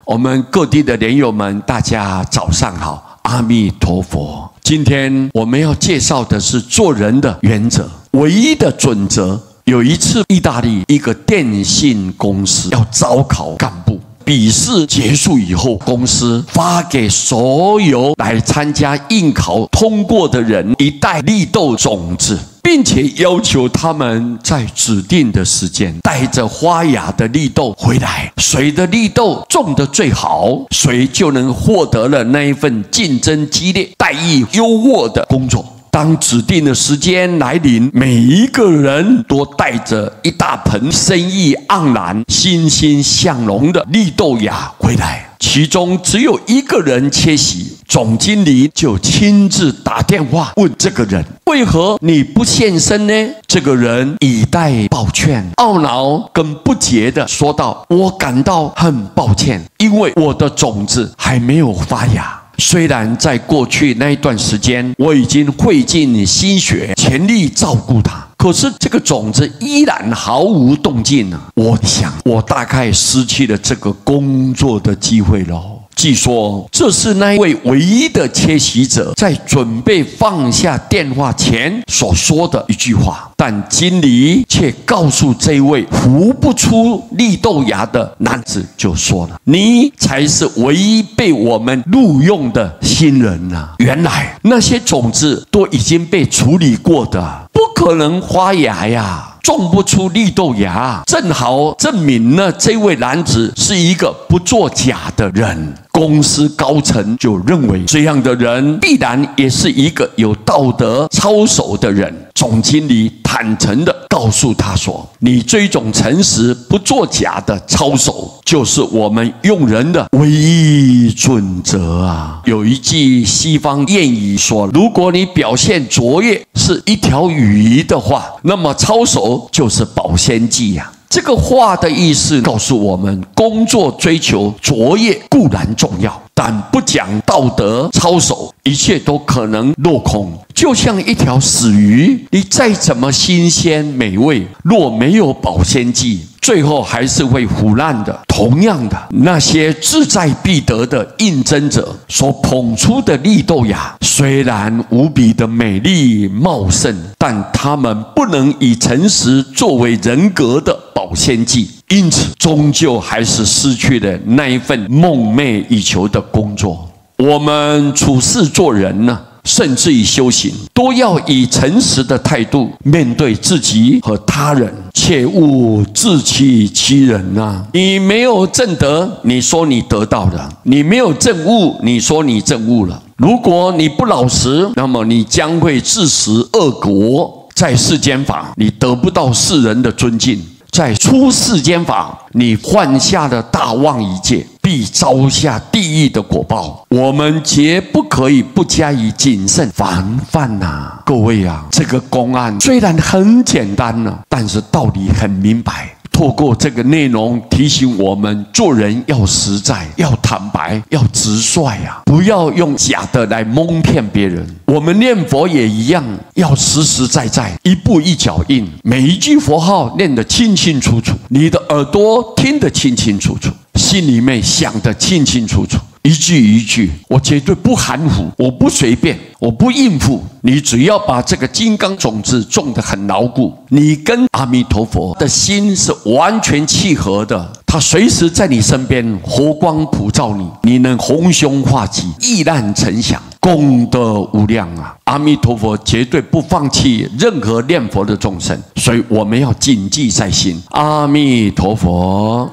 我们各地的莲友们，大家早上好，阿弥陀佛。今天我们要介绍的是做人的原则，唯一的准则。有一次，意大利一个电信公司要招考干部，笔试结束以后，公司发给所有来参加应考通过的人一袋绿豆种子，并且要求他们在指定的时间带着发芽的绿豆回来，谁的绿豆种得最好，谁就能获得了那一份竞争激烈、待遇优渥的工作。当指定的时间来临，每一个人都带着一大盆生意盎然、欣欣向荣的绿豆芽回来，其中只有一个人缺席，总经理就亲自打电话问这个人：为何你不现身呢？这个人以待抱歉、懊恼跟不解地说道：我感到很抱歉，因为我的种子还没有发芽。虽然在过去那一段时间，我已经费尽心血，全力照顾它，可是这个种子依然毫无动静呢。我想，我大概失去了这个工作的机会喽。据说这是那位唯一的缺席者在准备放下电话前所说的一句话，但经理却告诉这位孵不出绿豆芽的男子，就说了：你才是唯一被我们录用的新人啊！原来那些种子都已经被处理过的，不可能发芽呀，种不出绿豆芽，正好证明了这位男子是一个不作假的人。公司高层就认为这样的人必然也是一个有道德操守的人。总经理坦诚地告诉他说：你这种诚实不作假的操守，就是我们用人的唯一准则啊！有一句西方谚语说，如果你表现卓越是一条鱼的话，那么操守就是保鲜剂呀。这个话的意思告诉我们，工作追求卓越固然重要，但不讲道德操守，一切都可能落空。就像一条死鱼，你再怎么新鲜美味，若没有保鲜剂，最后还是会腐烂的。同样的，那些志在必得的应征者所捧出的绿豆芽，虽然无比的美丽茂盛，但他们不能以诚实作为人格的保鲜剂，因此终究还是失去了那一份梦寐以求的工作。我们处事做人呢，甚至于修行，都要以诚实的态度面对自己和他人，切勿自欺欺人啊！你没有证得，你说你得到了；你没有证悟，你说你证悟了。如果你不老实，那么你将会自食恶果。在世间法，你得不到世人的尊敬；在出世间法，你犯下了大妄一戒，必遭下地狱的果报。我们绝不可以不加以谨慎防范啊！各位啊，这个公案虽然很简单呢，但是道理很明白。透过这个内容提醒我们，做人要实在，要坦白，要直率啊！不要用假的来蒙骗别人。我们念佛也一样，要实实在在，一步一脚印，每一句佛号念得清清楚楚，你的耳朵听得清清楚楚，心里面想得清清楚楚，一句一句，我绝对不含糊，我不随便，我不应付。你只要把这个金刚种子种得很牢固，你跟阿弥陀佛的心是完全契合的，他随时在你身边，佛光普照你，你能宏凶化吉，熠烂成祥，功德无量啊！阿弥陀佛绝对不放弃任何念佛的众生，所以我们要谨记在心。阿弥陀佛。